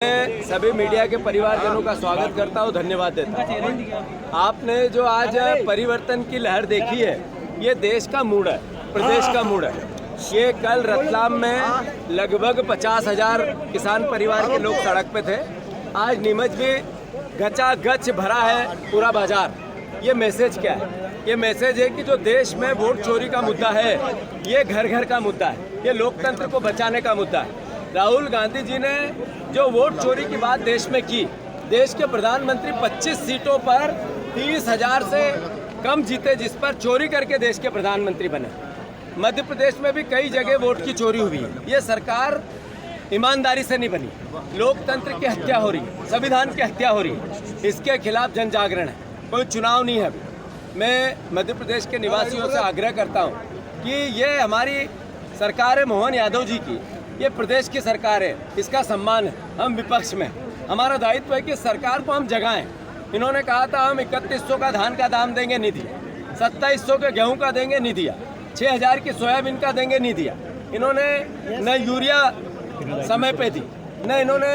मैं सभी मीडिया के परिवारजनों का स्वागत करता हूं, धन्यवाद देता हूं। आपने जो आज परिवर्तन की लहर देखी है, ये देश का मूड है, प्रदेश का मूड है। ये कल रतलाम में लगभग 50,000 किसान परिवार के लोग सड़क पे थे। आज नीमच में गचागच भरा है पूरा बाजार। ये मैसेज क्या है? ये मैसेज है कि जो देश में वोट चोरी का मुद्दा है, ये घर घर का मुद्दा है, ये लोकतंत्र को बचाने का मुद्दा है। राहुल गांधी जी ने जो वोट चोरी की बात देश में की, देश के प्रधानमंत्री 25 सीटों पर 30,000 से कम जीते, जिस पर चोरी करके देश के प्रधानमंत्री बने। मध्य प्रदेश में भी कई जगह वोट की चोरी हुई है। ये सरकार ईमानदारी से नहीं बनी, लोकतंत्र की हत्या हो रही है, संविधान की हत्या हो रही है। इसके खिलाफ जन जागरण है, कोई चुनाव नहीं है अभी। मैं मध्य प्रदेश के निवासियों से आग्रह करता हूँ कि ये हमारी सरकार है मोहन यादव जी की, ये प्रदेश की सरकार है, इसका सम्मान है। हम विपक्ष में, हमारा दायित्व है कि सरकार को हम जगाएं। इन्होंने कहा था हम 3100 का धान का दाम देंगे, नहीं दिया। 2700 के गेहूं का देंगे, नहीं दिया। 6000 की सोयाबीन का देंगे, नहीं दिया। इन्होंने न यूरिया समय पे दी, न इन्होंने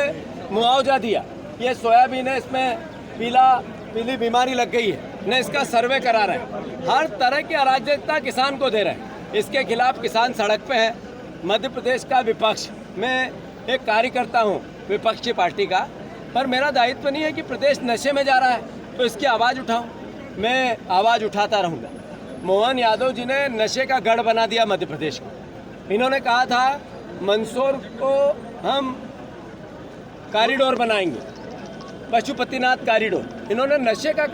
मुआवजा दिया। ये सोयाबीन है, इसमें पीली बीमारी लग गई है, न इसका सर्वे करा रहे हैं। हर तरह की अराजकता किसान को दे रहे हैं। इसके खिलाफ किसान सड़क पे है। मध्य प्रदेश का विपक्ष, मैं एक कार्यकर्ता हूँ विपक्ष की पार्टी का, पर मेरा दायित्व नहीं है कि प्रदेश नशे में जा रहा है तो इसकी आवाज़ उठाऊं। मैं आवाज़ उठाता रहूँगा। मोहन यादव जी ने नशे का गढ़ बना दिया मध्य प्रदेश को। इन्होंने कहा था मंदसौर को हम कॉरिडोर बनाएंगे, पशुपतिनाथ कॉरिडोर। इन्होंने नशे का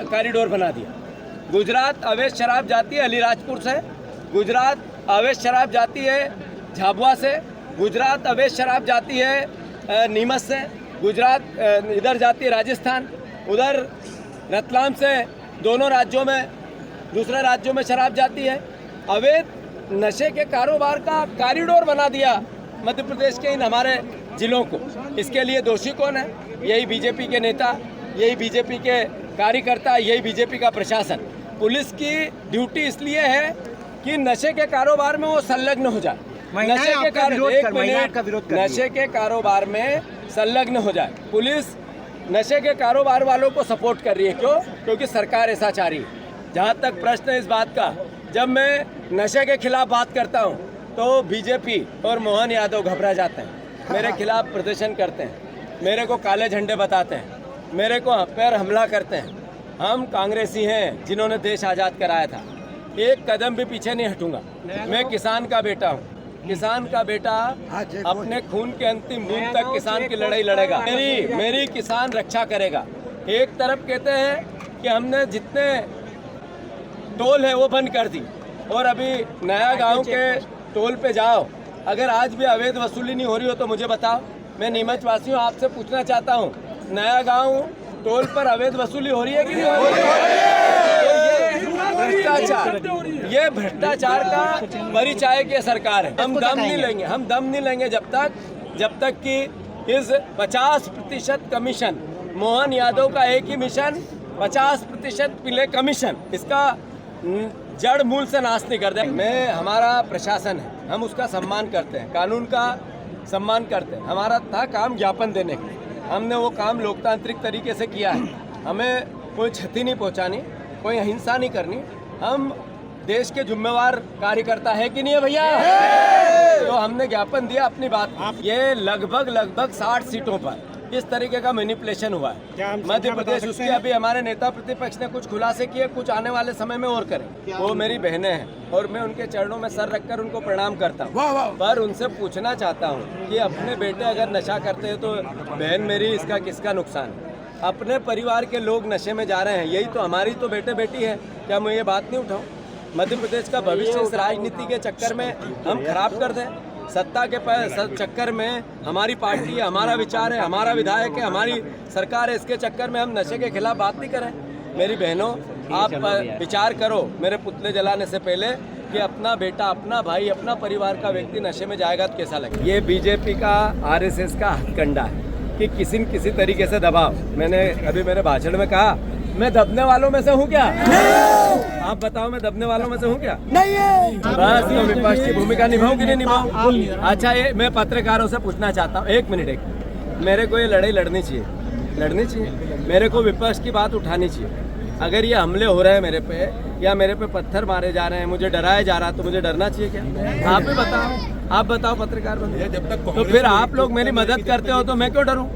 कॉरिडोर बना दिया। गुजरात अवैध शराब जाती है अलीराजपुर से, गुजरात अवैध शराब जाती है झाबुआ से, गुजरात अवैध शराब जाती है नीमच से, गुजरात इधर जाती है राजस्थान, उधर रतलाम से। दोनों राज्यों में, दूसरे राज्यों में शराब जाती है। अवैध नशे के कारोबार का कॉरिडोर बना दिया मध्य प्रदेश के इन हमारे जिलों को। इसके लिए दोषी कौन है? यही बीजेपी के नेता, यही बीजेपी के कार्यकर्ता, यही बीजेपी का प्रशासन। पुलिस की ड्यूटी इसलिए है कि नशे के कारोबार में वो संलग्न हो जाए, नशे के कारोबार में संलग्न हो जाए। पुलिस नशे के कारोबार वालों को सपोर्ट कर रही है। क्यों? क्योंकि सरकार ऐसा चाह रही है। जहाँ तक प्रश्न है इस बात का, जब मैं नशे के खिलाफ बात करता हूँ तो बीजेपी और मोहन यादव घबरा जाते हैं, मेरे खिलाफ प्रदर्शन करते हैं, मेरे को काले झंडे बताते हैं, मेरे को पैर हमला करते हैं। हम कांग्रेसी हैं जिन्होंने देश आज़ाद कराया था। एक कदम भी पीछे नहीं हटूंगा। मैं किसान का बेटा हूँ। किसान का बेटा अपने खून के अंतिम बूंद तक किसान की लड़ाई लड़ेगा। मेरी किसान रक्षा करेगा। एक तरफ कहते हैं कि हमने जितने टोल है वो बंद कर दी, और अभी नया गांव के टोल पे जाओ, अगर आज भी अवैध वसूली नहीं हो रही हो तो मुझे बताओ। मैं नीमच वासियों आपसे पूछना चाहता हूँ, नया गांव टोल पर अवैध वसूली हो रही है कि नहीं हो रही है? ये भ्रष्टाचार का परिचायक ये सरकार है। हम दम नहीं लेंगे जब तक कि इस 50% कमीशन, मोहन यादव का एक ही मिशन, 50% पीले कमीशन, इसका जड़ मूल से नाश नहीं कर दे। हमारा प्रशासन है, हम उसका सम्मान करते हैं, कानून का सम्मान करते हैं। हमारा था काम ज्ञापन देने का, हमने वो काम लोकतांत्रिक तरीके से किया है। हमें कोई क्षति नहीं पहुंचानी, कोई हिंसा नहीं करनी। हम देश के जिम्मेवार कार्यकर्ता है कि नहीं है भैया? तो हमने ज्ञापन दिया अपनी बात। ये लगभग 60 सीटों पर इस तरीके का मैनिपुलेशन हुआ है मध्य प्रदेश। उसके अभी हमारे नेता प्रतिपक्ष ने कुछ खुलासे किए, कुछ आने वाले समय में और करें। वो मेरी बहनें हैं और मैं उनके चरणों में सर रखकर उनको प्रणाम करता हूँ। पर उनसे पूछना चाहता हूँ कि अपने बेटे अगर नशा करते हैं तो बहन मेरी, इसका किसका नुकसान है? अपने परिवार के लोग नशे में जा रहे हैं, यही तो हमारी तो बेटे बेटी है। क्या मैं ये बात नहीं उठाऊं? मध्य प्रदेश का भविष्य इस राजनीति के चक्कर में हम खराब कर दें? सत्ता के चक्कर में हमारी पार्टी है, हमारा विचार है, हमारा विधायक है, हमारी सरकार है, इसके चक्कर में हम नशे के खिलाफ बात नहीं करें? मेरी बहनों, आप विचार करो मेरे पुतले जलाने से पहले कि अपना बेटा, अपना भाई, अपना परिवार का व्यक्ति नशे में जाएगा तो कैसा लगेगा? ये बीजेपी का, आरएसएस का हथकंडा है कि किसी न किसी तरीके से दबाव। मैंने अभी मेरे भाषण में कहा, मैं दबने वालों में से हूँ क्या? आप बताओ, मैं दबने वालों में से हूँ क्या? नहीं है। बस तो विपक्ष की भूमिका निभाऊं कि नहीं निभाऊं? अच्छा, ये मैं पत्रकारों से पूछना चाहता हूँ, एक मिनट, मेरे को ये लड़ाई लड़नी चाहिए, मेरे को विपक्ष की बात उठानी चाहिए। अगर ये हमले हो रहे हैं मेरे पे या मेरे पे पत्थर मारे जा रहे हैं, मुझे डराया जा रहा है, तो मुझे डरना चाहिए क्या? आप ही बताओ, आप बताओ पत्रकार बंधु। तो फिर आप लोग मेरी मदद करते हो तो मैं क्यों डरूं?